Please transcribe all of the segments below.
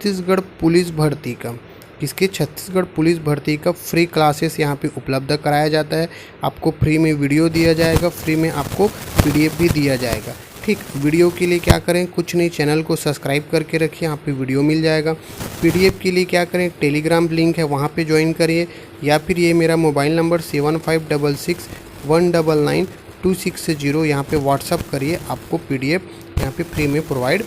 Chhattisgarh police भर्ती का, किसके छत्तीसगढ़ पुलिस भर्ती का फ्री क्लासेस यहाँ पे उपलब्ध कराया जाता है। आपको फ्री में वीडियो दिया जाएगा, फ्री में आपको PDF भी दिया जाएगा। ठीक, वीडियो के लिए क्या करें, कुछ नहीं, चैनल को सब्सक्राइब करके रखिए, यहाँ पे वीडियो मिल जाएगा। PDF के लिए क्या करें, टेलीग्राम लिंक है वहाँ पे ज्वाइन करिए, या फिर ये मेरा मोबाइल नंबर 7566199260 यहाँ पे व्हाट्सअप करिए, आपको PDF यहाँ पे फ्री में प्रोवाइड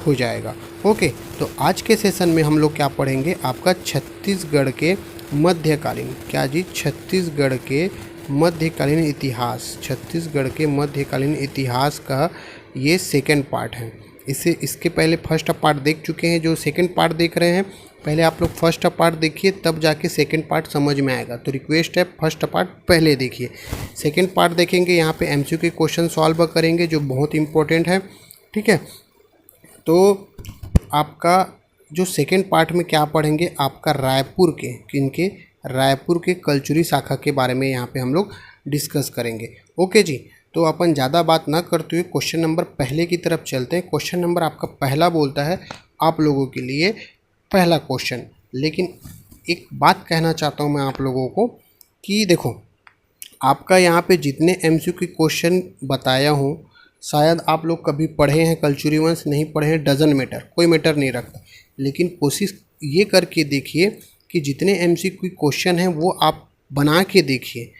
हो जाएगा। ओके, तो आज के सेशन में हम लोग क्या पढ़ेंगे, आपका छत्तीसगढ़ के मध्यकालीन, क्या जी, छत्तीसगढ़ के मध्यकालीन इतिहास, छत्तीसगढ़ के मध्यकालीन इतिहास का ये सेकंड पार्ट है। इसके पहले फर्स्ट पार्ट देख चुके हैं। जो सेकंड पार्ट देख रहे हैं, पहले आप लोग फर्स्ट पार्ट देखिए, तब जाके सेकंड पार्ट समझ में आएगा। तो रिक्वेस्ट है फर्स्ट पार्ट पहले देखिए, सेकंड पार्ट देखेंगे, यहाँ पे MCQ के क्वेश्चन सॉल्व करेंगे जो बहुत इंपॉर्टेंट है। ठीक है, तो आपका जो सेकंड पार्ट में क्या पढ़ेंगे, आपका रायपुर के, किनके, रायपुर के कलचुरी शाखा के बारे में यहाँ पे हम लोग डिस्कस करेंगे। ओके जी, तो अपन ज़्यादा बात ना करते हुए क्वेश्चन नंबर पहले की तरफ चलते हैं। क्वेश्चन नंबर आपका पहला बोलता है आप लोगों के लिए पहला क्वेश्चन, लेकिन एक बात कहना चाहता हूँ मैं आप लोगों को कि देखो, आपका यहाँ पे जितने MCQ के क्वेश्चन बताया हूँ, शायद आप लोग कभी पढ़े हैं कलचुरी वंश, नहीं पढ़े हैं, डजन मैटर, कोई मैटर नहीं रखता, लेकिन कोशिश ये करके देखिए कि जितने MCQ क्वेश्चन हैं वो आप बना के देखिए।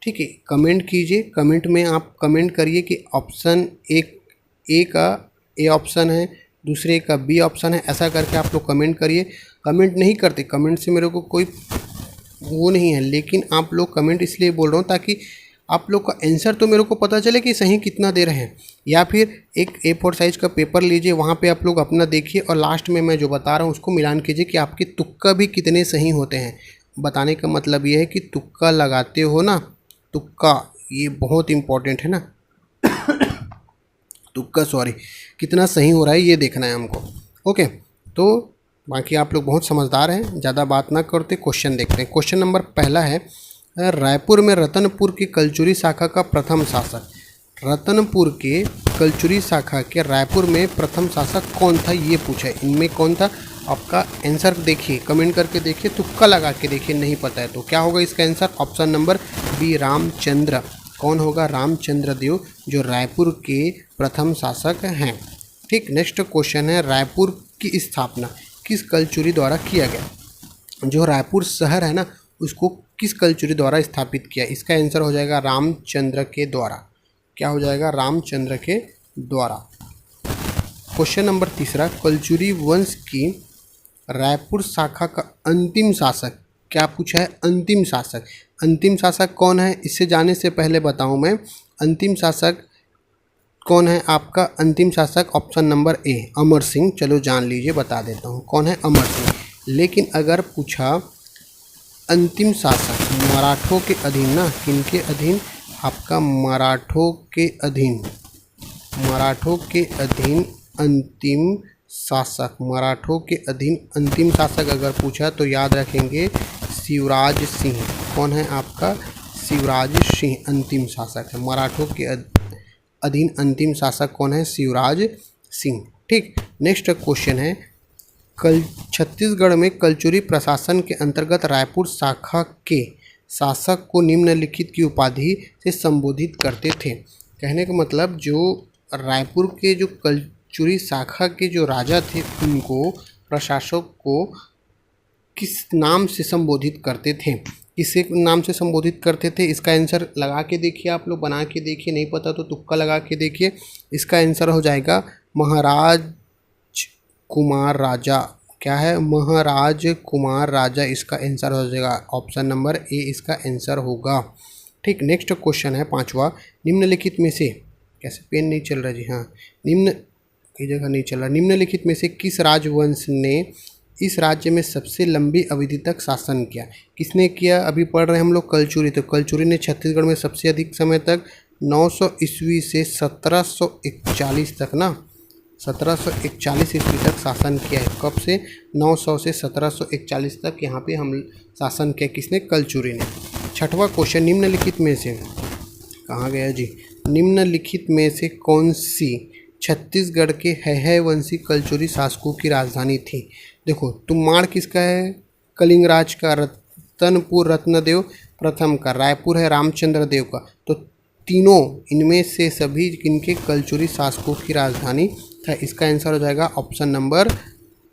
ठीक है, कमेंट कीजिए, कमेंट में आप कमेंट करिए कि ऑप्शन ए का ए ऑप्शन है, दूसरे का B ऑप्शन है, ऐसा करके आप लोग कमेंट करिए। कमेंट नहीं करते, कमेंट से मेरे को कोई वो नहीं है, लेकिन आप लोग कमेंट इसलिए बोल रहा हूँ ताकि आप लोग का आंसर तो मेरे को पता चले कि सही कितना दे रहे हैं। या फिर एक A4 साइज़ का पेपर लीजिए, वहाँ पे आप लोग अपना देखिए और लास्ट में मैं जो बता रहा हूँ उसको मिलान कीजिए कि आपके तुक्का भी कितने सही होते हैं। बताने का मतलब ये है कि तुक्का लगाते हो ना, तुक्का, ये बहुत इम्पोर्टेंट है ना तुक्का, सॉरी, कितना सही हो रहा है ये देखना है हमको। ओके, तो बाकी आप लोग बहुत समझदार हैं, ज़्यादा बात ना करते, क्वेश्चन देखते हैं। क्वेश्चन नंबर पहला है, रायपुर में रतनपुर की कलचुरी शाखा का प्रथम शासक, रतनपुर के कलचुरी शाखा के रायपुर में प्रथम शासक कौन था ये पूछा है। इनमें कौन था, आपका आंसर देखिए, कमेंट करके देखिए, तुक्का लगा के देखिए, नहीं पता है तो क्या होगा इसका answer, option number B Ramchandra. कौन होगा, रामचंद्र देव, जो रायपुर के प्रथम शासक हैं। ठीक, नेक्स्ट क्वेश्चन है, रायपुर की स्थापना किस कलचुरी द्वारा किया गया। जो रायपुर शहर है ना, उसको किस कलचुरी द्वारा स्थापित किया, इसका आंसर हो जाएगा रामचंद्र के द्वारा। क्या हो जाएगा, रामचंद्र के द्वारा। क्वेश्चन नंबर तीसरा, कलचुरी वंश की रायपुर शाखा का अंतिम शासक, क्या पूछा है, अंतिम शासक। अंतिम शासक कौन है, इससे जाने से पहले बताऊं मैं, अंतिम शासक कौन है आपका, अंतिम शासक option number A Amar Singh. चलो जान लीजिए, बता देता हूँ कौन है, अमर सिंह। लेकिन अगर पूछा अंतिम शासक मराठों के अधीन ना, किनके अधीन, आपका मराठों के अधीन, मराठों के अधीन अंतिम शासक, मराठों के अधीन अंतिम शासक अगर पूछा तो याद रखेंगे शिवराज सिंह। कौन है आपका, शिवराज सिंह अंतिम शासक है। मराठों के अधीन अंतिम शासक कौन है, शिवराज सिंह। ठीक, नेक्स्ट क्वेश्चन है, छत्तीसगढ़ में कलचुरी प्रशासन के अंतर्गत रायपुर शाखा के शासक को निम्नलिखित की उपाधि से संबोधित करते थे। कहने का मतलब, जो रायपुर के जो कलचुरी शाखा के जो राजा थे, उनको, प्रशासक को किस नाम से संबोधित करते थे, किस नाम से संबोधित करते थे, इसका आंसर लगा के देखिए, आप लोग बना के देखिए, नहीं पता तो तुक्का लगा के देखिए। इसका आंसर हो जाएगा महाराज कुमार राजा। क्या है, महाराज कुमार राजा, इसका आंसर हो जाएगा ऑप्शन नंबर A, इसका आंसर होगा। ठीक, नेक्स्ट क्वेश्चन है पांचवा, निम्नलिखित में से, कैसे पेन नहीं चल रहा जी, हाँ, निम्न की जगह नहीं चल रहा, निम्नलिखित में से किस राजवंश ने इस राज्य में सबसे लंबी अवधि तक शासन किया। किसने किया, अभी पढ़ रहे हैं हम लोग कलचुरी, तो कलचुरी ने छत्तीसगढ़ में सबसे अधिक समय तक 900 ईस्वी से 1741 तक ना, 1741 ईस्वी तक शासन किया है। कब से, 900 से 1741 तक यहाँ पे हम शासन किया, किसने, कलचुरी ने। छठवां क्वेश्चन, निम्नलिखित में से, कहाँ गया जी, निम्नलिखित में से कौन सी छत्तीसगढ़ के है वंशी कलचुरी शासकों की राजधानी थी। देखो तुम्माड़ किसका है, कलिंगराज का। रतनपुर रत्नदेव प्रथम का। रायपुर है रामचंद्र देव का। तो तीनों इनमें से सभी किनके कलचुरी शासकों की राजधानी था। इसका आंसर हो जाएगा ऑप्शन नंबर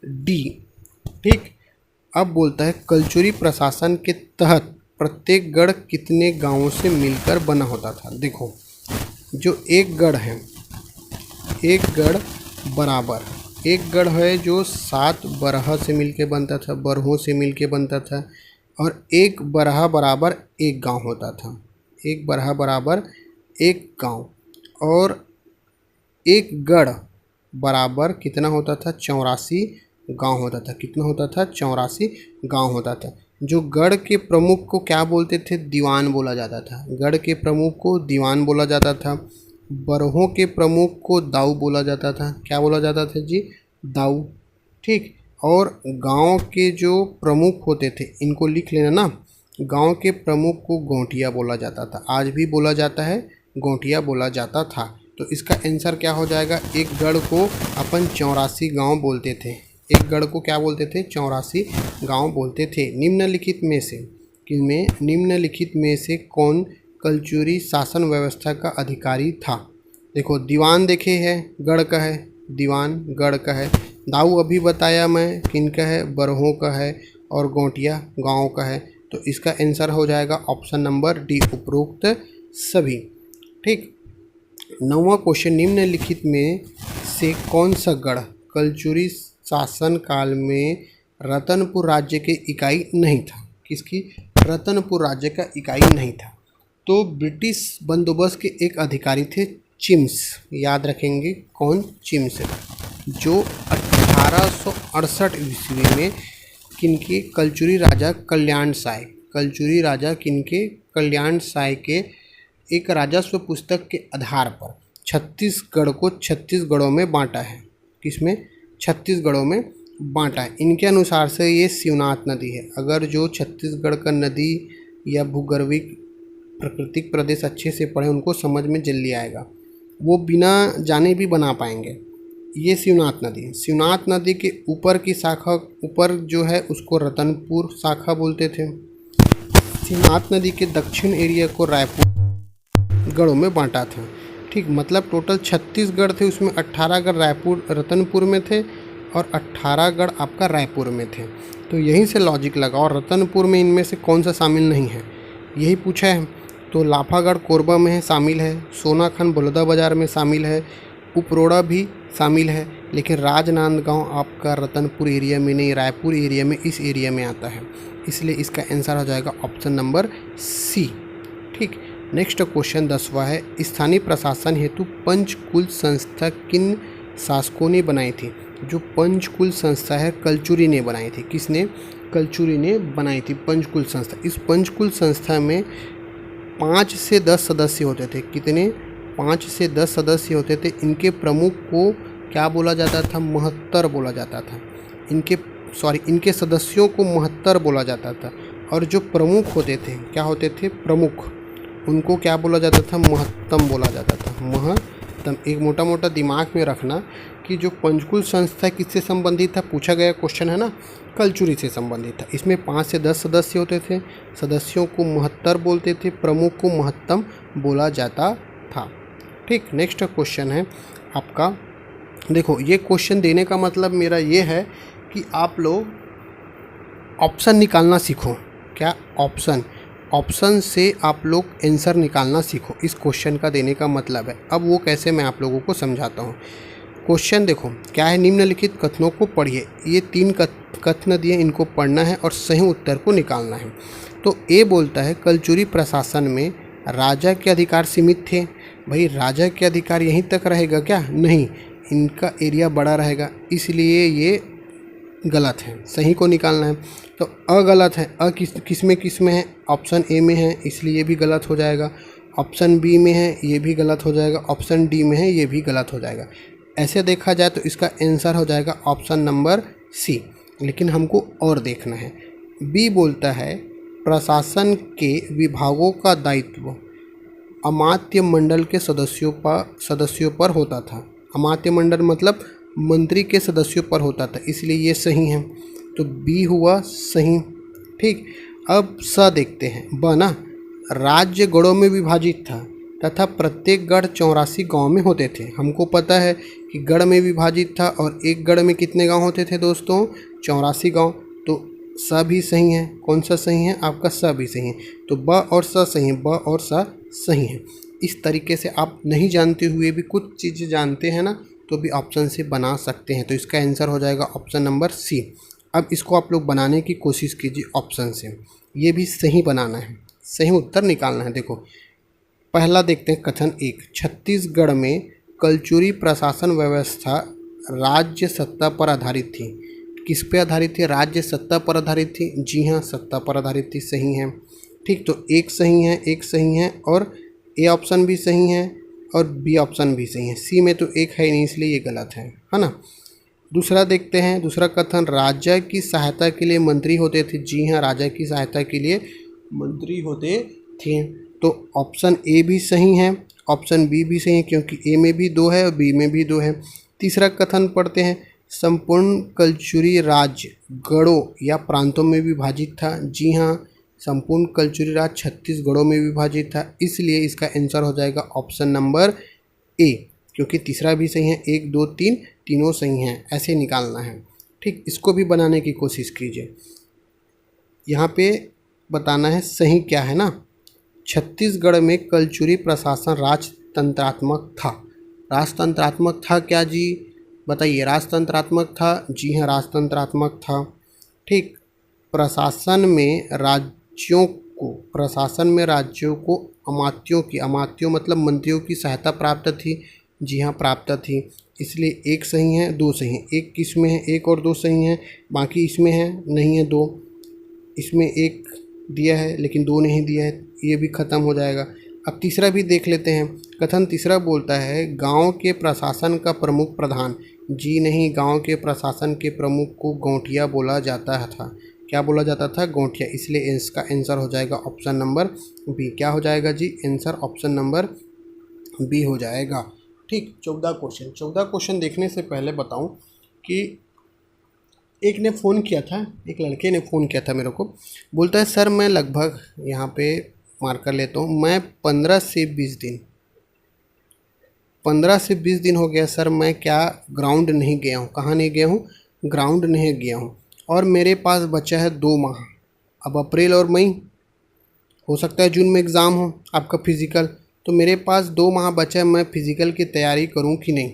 डी। ठीक, अब बोलता है कलचुरी प्रशासन के तहत प्रत्येक गढ़ कितने गांवों से मिलकर बना होता था। देखो जो एक गढ़ है, एक गढ़ बराबर, एक गढ़ है जो 7 बरह से मिलके बनता था, बरहों से मिलके बनता था, और एक बरहा बराबर एक गांव होता था। एक बरहा बराबर एक गांव, और एक गढ़ बराबर कितना होता था, 84 गांव होता था। कितना होता था, 84 गांव होता था। जो गढ़ के प्रमुख को क्या बोलते थे, दीवान बोला जाता था। गढ़ के प्रमुख को दीवान बोला जाता था। बरहों के प्रमुख को दाऊ बोला जाता था। क्या बोला जाता था जी, दाऊ। ठीक, और गांव के जो प्रमुख होते थे, इनको लिख लेना ना, गांव के प्रमुख को गोंटिया बोला जाता था। आज भी बोला जाता है, गोंटिया बोला जाता था। तो इसका आंसर क्या हो जाएगा, एक गढ़ को अपन 84 गांव बोलते थे। एक गढ़ को क्या बोलते थे, 84 गांव बोलते थे। निम्नलिखित में से किनमें, निम्नलिखित में से कौन कलचुरी शासन व्यवस्था का अधिकारी था। देखो दीवान देखे है, गढ़ का है, दीवान गढ़ का है। दाऊ अभी बताया मैं किनका है, बरहों का है, और गोंटिया गांव का है। तो इसका आंसर हो जाएगा ऑप्शन नंबर डी, उपरोक्त सभी। ठीक, 9वां क्वेश्चन, निम्नलिखित में से कौन सा गढ़ कलचुरी शासन काल में रतनपुर राज्य के इकाई नहीं था। किसकी, रतनपुर राज्य का इकाई नहीं था। तो ब्रिटिश बंदोबस्त के एक अधिकारी थे चिम्स, याद रखेंगे कौन, चिम्स, जो 1868 ईस्वी में किनके, कलचुरी राजा कल्याण साय, कलचुरी राजा किनके, कल्याण साय के एक राजस्व पुस्तक के आधार पर छत्तीसगढ़ को 36 गढ़ों में बांटा है। किसमें, 36 गढ़ों में बांटा है। इनके अनुसार से ये शिवनाथ नदी है। अगर जो छत्तीसगढ़ का नदी या भूगर्भिक प्राकृतिक प्रदेश अच्छे से पढ़े, उनको समझ में जल्दी आएगा, वो बिना जाने भी बना पाएंगे। ये शिवनाथ नदी है। शिवनाथ नदी के ऊपर की शाखा, ऊपर जो है उसको रतनपुर शाखा बोलते थे। शिवनाथ नदी के दक्षिण एरिया को रायपुर गढ़ों में बांटा था। ठीक, मतलब टोटल 36 गढ़ थे, उसमें 18 गढ़ रायपुर रतनपुर में थे और 18 गढ़ आपका रायपुर में थे। तो यहीं से लॉजिक लगा। और रतनपुर में इनमें से कौन सा शामिल नहीं है, यही पूछा है। तो लाफागढ़ कोरबा में है, शामिल है। सोनाखन बलौदा बाजार में शामिल है। उपरोड़ा भी शामिल है। लेकिन राजनांदगांव आपका रतनपुर एरिया में नहीं, रायपुर एरिया में, इस एरिया में आता है। इसलिए इसका आंसर हो जाएगा ऑप्शन नंबर सी। ठीक, नेक्स्ट क्वेश्चन 10वां है, स्थानीय प्रशासन हेतु पंचकुल संस्था किन शासकों ने बनाई थी। जो पंचकुल संस्था है कलचुरी ने बनाई थी। किसने, कलचुरी ने बनाई थी पंचकुल संस्था। इस पंचकुल संस्था में 5 से 10 सदस्य होते थे। कितने, 5 से 10 सदस्य होते थे। इनके प्रमुख को क्या बोला जाता था, महत्तर बोला जाता था। इनके सदस्यों को महत्तर बोला जाता था। और जो प्रमुख होते थे, क्या होते थे, प्रमुख, उनको क्या बोला जाता था, महत्तम बोला जाता था। महत्तम। एक मोटा मोटा दिमाग में रखना कि जो पंचकुल संस्था किससे संबंधित था, पूछा गया क्वेश्चन है ना, कलचुरी से संबंधित था। इसमें 5 से 10 सदस्य होते थे। सदस्यों को महत्तर बोलते थे, प्रमुख को महत्तम बोला जाता था। ठीक, नेक्स्ट क्वेश्चन है आपका। देखो ये क्वेश्चन देने का मतलब मेरा ये है कि आप लोग ऑप्शन निकालना सीखो। क्या, ऑप्शन से आप लोग आंसर निकालना सीखो। इस क्वेश्चन का देने का मतलब है। अब वो कैसे, मैं आप लोगों को समझाता हूँ। क्वेश्चन देखो क्या है, निम्नलिखित कथनों को पढ़िए। ये 3 कथन दिए, इनको पढ़ना है और सही उत्तर को निकालना है। तो ए बोलता है कलचुरी प्रशासन में राजा के अधिकार सीमित थे। भाई राजा के अधिकार यहीं तक रहेगा क्या, नहीं, इनका एरिया बड़ा रहेगा, इसलिए ये गलत है। सही को निकालना है। तो अगलत है। किस में है, ऑप्शन ए में है, इसलिए ये भी गलत हो जाएगा। ऑप्शन बी में है, ये भी गलत हो जाएगा। ऑप्शन डी में है, ये भी गलत हो जाएगा। ऐसे देखा जाए तो इसका आंसर हो जाएगा ऑप्शन नंबर सी। लेकिन हमको और देखना है। बी बोलता है प्रशासन के विभागों का दायित्व अमात्य मंडल के सदस्यों पर होता था। अमात्य मंडल मतलब मंत्री के सदस्यों पर होता था, इसलिए ये सही है, तो बी हुआ सही। ठीक, अब स देखते हैं, ब ना, राज्य गढ़ों में विभाजित था तथा प्रत्येक गढ़ 84 गांव में होते थे। हमको पता है कि गढ़ में विभाजित था और एक गढ़ में कितने गांव होते थे दोस्तों, 84 गांव। तो स भी सही है। कौन सा सही है आपका, स भी सही है। तो ब और स सही है, ब और स सही है। इस तरीके से आप नहीं जानते हुए भी कुछ चीज़ जानते हैं ना, तो भी ऑप्शन से बना सकते हैं। तो इसका आंसर हो जाएगा ऑप्शन नंबर सी। अब इसको आप लोग बनाने की कोशिश कीजिए ऑप्शन से, ये भी सही बनाना है, सही उत्तर निकालना है। देखो पहला देखते हैं कथन 1, छत्तीसगढ़ में कलचुरी प्रशासन व्यवस्था राज्य सत्ता पर आधारित थी। किस पे आधारित थी, राज्य सत्ता पर आधारित थी। जी हाँ, सत्ता पर आधारित थी, सही है। ठीक, तो एक सही है, एक सही है, और ए ऑप्शन भी सही है और बी ऑप्शन भी सही है। सी में तो एक है नहीं, इसलिए ये गलत है ना। दूसरा देखते हैं, दूसरा कथन, राजा की सहायता के लिए मंत्री होते थे। जी हाँ, राजा की सहायता के लिए मंत्री होते थे। तो ऑप्शन ए भी सही है, ऑप्शन बी भी सही है, क्योंकि ए में भी 2 है और बी में भी 2 है। तीसरा कथन पढ़ते हैं, संपूर्ण कलचुरी राज्य गढ़ों या प्रांतों में विभाजित था। जी हाँ, संपूर्ण कलचुरी राज्य 36 गढ़ों में विभाजित था, इसलिए इसका आंसर हो जाएगा ऑप्शन नंबर ए, क्योंकि तीसरा भी सही है। 1 2 3 तीनों सही हैं, ऐसे निकालना है। ठीक, इसको भी बनाने की कोशिश कीजिए। यहाँ पे बताना है सही क्या है ना। छत्तीसगढ़ में कलचुरी प्रशासन राजतंत्रात्मक था। राजतंत्रात्मक था क्या जी, बताइए। राजतंत्रात्मक था, जी हाँ, राजतंत्रात्मक था। ठीक, प्रशासन में राज्यों को अमात्यों मतलब मंत्रियों की सहायता प्राप्त थी। जी हाँ, प्राप्त थी, इसलिए एक सही है, 2 सही है। एक किस में है, 1 और 2 सही है, बाकी इसमें है नहीं है 2। इसमें 1 दिया है लेकिन 2 नहीं दिया है, ये भी ख़त्म हो जाएगा। अब तीसरा भी देख लेते हैं। कथन तीसरा बोलता है, गांव के प्रशासन का प्रमुख प्रधान। जी नहीं, गांव के प्रशासन के प्रमुख को गौंठिया बोला जाता था। क्या बोला जाता था, गौंठिया, इसलिए इसका आंसर हो जाएगा ऑप्शन नंबर बी। क्या हो जाएगा जी, आंसर ऑप्शन नंबर बी हो जाएगा। ठीक, 14 क्वेश्चन देखने से पहले बताऊं कि एक ने फ़ोन किया था, एक लड़के ने फ़ोन किया था मेरे को, बोलता है सर मैं लगभग यहाँ पे मार्क कर लेता हूँ, मैं 15 से 20 दिन हो गया सर, मैं क्या ग्राउंड नहीं गया हूँ। कहाँ नहीं गया हूँ, ग्राउंड नहीं गया हूँ, और मेरे पास बचा है 2 माह। अब अप्रैल और मई, हो सकता है जून में एग्ज़ाम हो आपका फिज़िकल, तो मेरे पास 2 माह बचा है, मैं फ़िज़िकल की तैयारी करूं कि नहीं।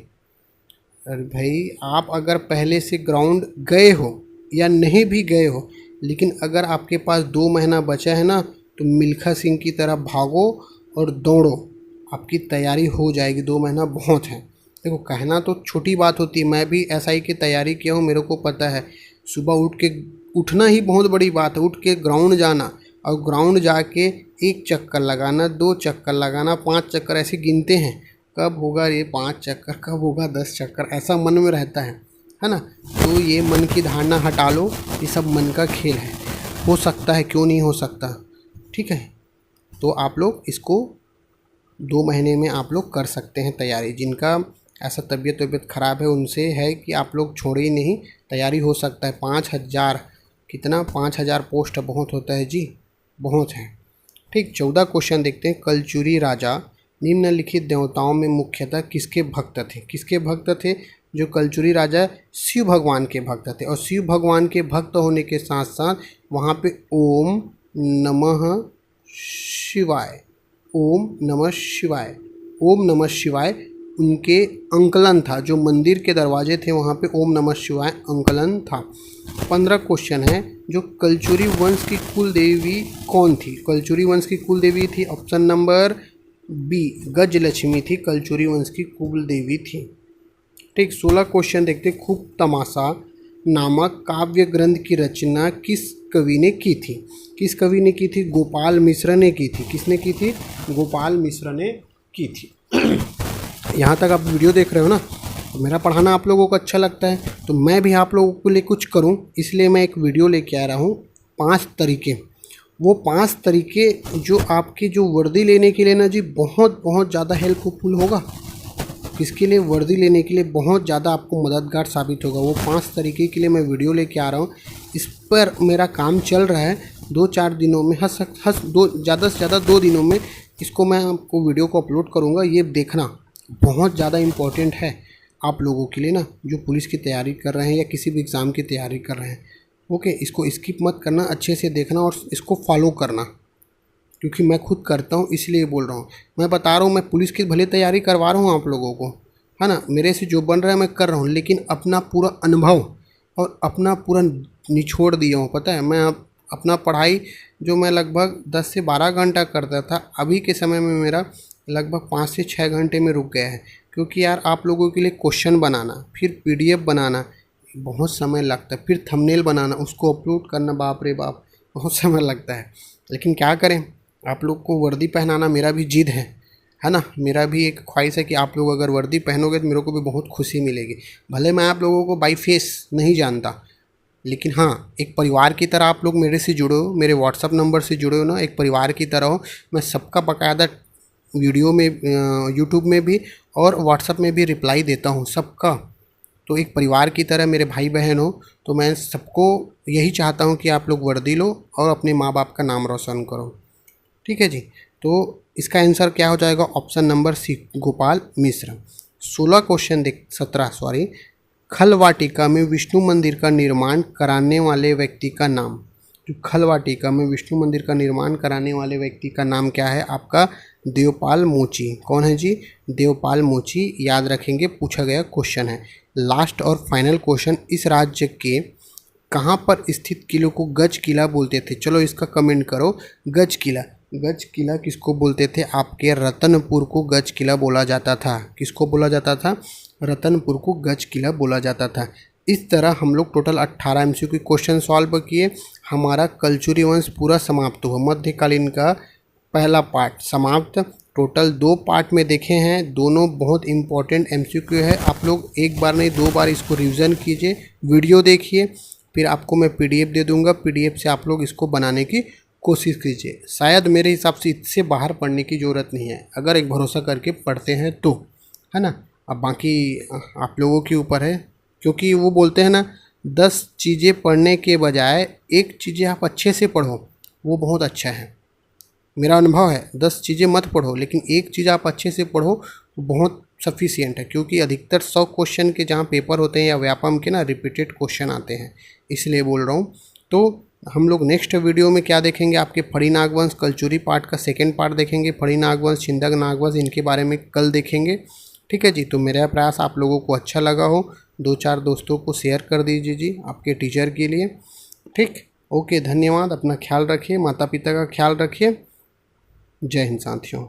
अरे भाई, आप अगर पहले से ग्राउंड गए हो या नहीं भी गए हो, लेकिन अगर आपके पास 2 महीना बचा है ना, तो मिल्खा सिंह की तरह भागो और दौड़ो, आपकी तैयारी हो जाएगी। 2 महीना बहुत है। देखो कहना तो छोटी बात होती है, मैं भी SI की तैयारी किया हूँ, मेरे को पता है। सुबह उठना ही बहुत बड़ी बात है, उठ के ग्राउंड जाना और ग्राउंड जाके 1 चक्कर लगाना, 2 चक्कर लगाना, 5 चक्कर ऐसे गिनते हैं, कब होगा ये 5 चक्कर, कब होगा 10 चक्कर, ऐसा मन में रहता है ना। तो ये मन की धारणा हटा लो, ये सब मन का खेल है, हो सकता है, क्यों नहीं हो सकता। ठीक है, तो आप लोग इसको 2 महीने में आप लोग कर सकते हैं तैयारी। जिनका ऐसा तबीयत ख़राब है उनसे है कि आप लोग छोड़े ही नहीं, तैयारी हो सकता है। 5000 कितना, 5000 पोस्ट बहुत होता है जी, बहुत है। ठीक, 14 क्वेश्चन देखते हैं। कलचुरी राजा निम्नलिखित देवताओं में मुख्यतः किसके भक्त थे। किसके भक्त थे, जो कलचुरी राजा शिव भगवान के भक्त थे, और शिव भगवान के भक्त होने के साथ साथ वहाँ पे ओम नमः शिवाय, ओम नमः शिवाय, ओम नमः शिवाय उनके अंकलन था। जो मंदिर के दरवाजे थे वहाँ पे ओम नमः शिवाय अंकलन था। 15 क्वेश्चन है, जो कलचुरी वंश की कुल देवी कौन थी। कलचुरी वंश की कुल देवी थी ऑप्शन नंबर बी, गजलक्ष्मी थी, कलचुरी वंश की कुल देवी थी। ठीक, 16 क्वेश्चन देखते। खूब तमाशा नामक काव्य ग्रंथ की रचना किस कवि ने की थी। किस कवि ने की थी, गोपाल मिश्र ने की थी। किसने की थी, गोपाल मिश्र ने की थी। यहाँ तक आप वीडियो देख रहे हो ना, तो मेरा पढ़ाना आप लोगों को अच्छा लगता है, तो मैं भी आप लोगों के लिए कुछ करूँ, इसलिए मैं एक वीडियो लेके आ रहा हूँ। 5 तरीके, वो 5 तरीके जो आपकी जो वर्दी लेने के लिए ना जी बहुत ज़्यादा हेल्पफुल होगा। किसके लिए, वर्दी लेने के लिए बहुत ज़्यादा आपको मददगार साबित होगा। वो 5 तरीके के लिए मैं वीडियो लेके आ रहा हूँ। इस पर मेरा काम चल रहा है। 2-4 दिनों में ज़्यादा से ज़्यादा 2 दिनों में इसको मैं आपको वीडियो को अपलोड करूँगा। ये देखना बहुत ज़्यादा इम्पोर्टेंट है आप लोगों के लिए ना, जो पुलिस की तैयारी कर रहे हैं या किसी भी एग्ज़ाम की तैयारी कर रहे हैं। ओके, इसको स्किप मत करना, अच्छे से देखना और इसको फॉलो करना, क्योंकि मैं खुद करता हूँ इसलिए बोल रहा हूँ। मैं बता रहा हूँ, मैं पुलिस की भले तैयारी करवा रहा हूँ आप लोगों को, है ना, मेरे से जो बन रहा है मैं कर रहा हूँ, लेकिन अपना पूरा अनुभव और अपना पूरा निचोड़ दिया हूँ। पता है, मैं अपना पढ़ाई जो मैं लगभग 10 से 12 घंटा करता था, अभी के समय में मेरा लगभग 5 से 6 घंटे में रुक गया है। क्योंकि यार आप लोगों के लिए क्वेश्चन बनाना, फिर PDF बनाना बहुत समय लगता है, फिर थंबनेल बनाना, उसको अपलोड करना, बाप रे बाप बहुत समय लगता है। लेकिन क्या करें, आप लोग को वर्दी पहनाना मेरा भी जिद है ना, मेरा भी एक ख्वाहिश है कि आप लोग अगर वर्दी पहनोगे तो मेरे को भी बहुत खुशी मिलेगी। भले मैं आप लोगों को बाई फेस नहीं जानता, लेकिन हाँ, एक परिवार की तरह आप लोग मेरे से जुड़े हो, मेरे व्हाट्सअप नंबर से जुड़े हो ना, एक परिवार की तरह हो। मैं सबका बाकायदा वीडियो में, यूट्यूब में भी और व्हाट्सअप में भी रिप्लाई देता हूँ सबका। तो एक परिवार की तरह मेरे भाई बहन हो, तो मैं सबको यही चाहता हूँ कि आप लोग वर्दी लो और अपने माँ बाप का नाम रोशन करो। ठीक है जी, तो इसका आंसर क्या हो जाएगा, ऑप्शन नंबर सी, गोपाल मिश्र। 17 खल वाटिका में विष्णु मंदिर का निर्माण कराने वाले व्यक्ति का नाम। जो खल वाटिका में विष्णु मंदिर का निर्माण कराने वाले व्यक्ति का नाम क्या है आपका, देवपाल मोची। कौन है जी, देवपाल मोची। याद रखेंगे, पूछा गया क्वेश्चन है। लास्ट और फाइनल क्वेश्चन, इस राज्य के कहाँ पर स्थित किले को गज किला बोलते थे? चलो इसका कमेंट करो। गज किला, गज किला किसको बोलते थे? आपके रतनपुर को गज किला बोला जाता था। किसको बोला जाता था? रतनपुर को गज किला बोला जाता था। इस तरह हम लोग टोटल 18 MCQ क्वेश्चन सॉल्व किए। हमारा कलचुरी वंश पूरा समाप्त हुआ। मध्यकालीन का पहला पार्ट समाप्त। टोटल 2 पार्ट में देखे हैं, दोनों बहुत इंपॉर्टेंट MCQ है। आप लोग एक बार नहीं 2 बार इसको रिवीजन कीजिए, वीडियो देखिए, फिर आपको मैं PDF दे दूंगा। PDF से आप लोग इसको बनाने की कोशिश कीजिए। शायद मेरे हिसाब से इससे बाहर पढ़ने की ज़रूरत नहीं है, अगर एक भरोसा करके पढ़ते हैं तो, है ना। अब बाकी आप लोगों के ऊपर है, क्योंकि वो बोलते हैं ना, 10 चीज़ें पढ़ने के बजाय एक चीज़ें आप अच्छे से पढ़ो, वो बहुत अच्छा है। मेरा अनुभव है, 10 चीज़ें मत पढ़ो, लेकिन एक चीज़ आप अच्छे से पढ़ो तो बहुत सफिशियंट है। क्योंकि अधिकतर 100 क्वेश्चन के जहाँ पेपर होते हैं या व्यापम के ना रिपीटेड क्वेश्चन आते हैं, इसलिए बोल रहा हूँ। तो हम लोग नेक्स्ट वीडियो में क्या देखेंगे, आपके फड़ी नागवंश कलचुरी पार्ट का सेकेंड पार्ट देखेंगे। फड़ी नागवंश, छिंदक नागवंश, इनके बारे में कल देखेंगे। ठीक है जी, तो मेरा प्रयास आप लोगों को अच्छा लगा हो, 2-4 दोस्तों को शेयर कर दीजिए जी, आपके टीचर के लिए। ठीक, ओके, धन्यवाद। अपना ख्याल रखिए, माता पिता का ख्याल रखिए। जय हिंद साथियों।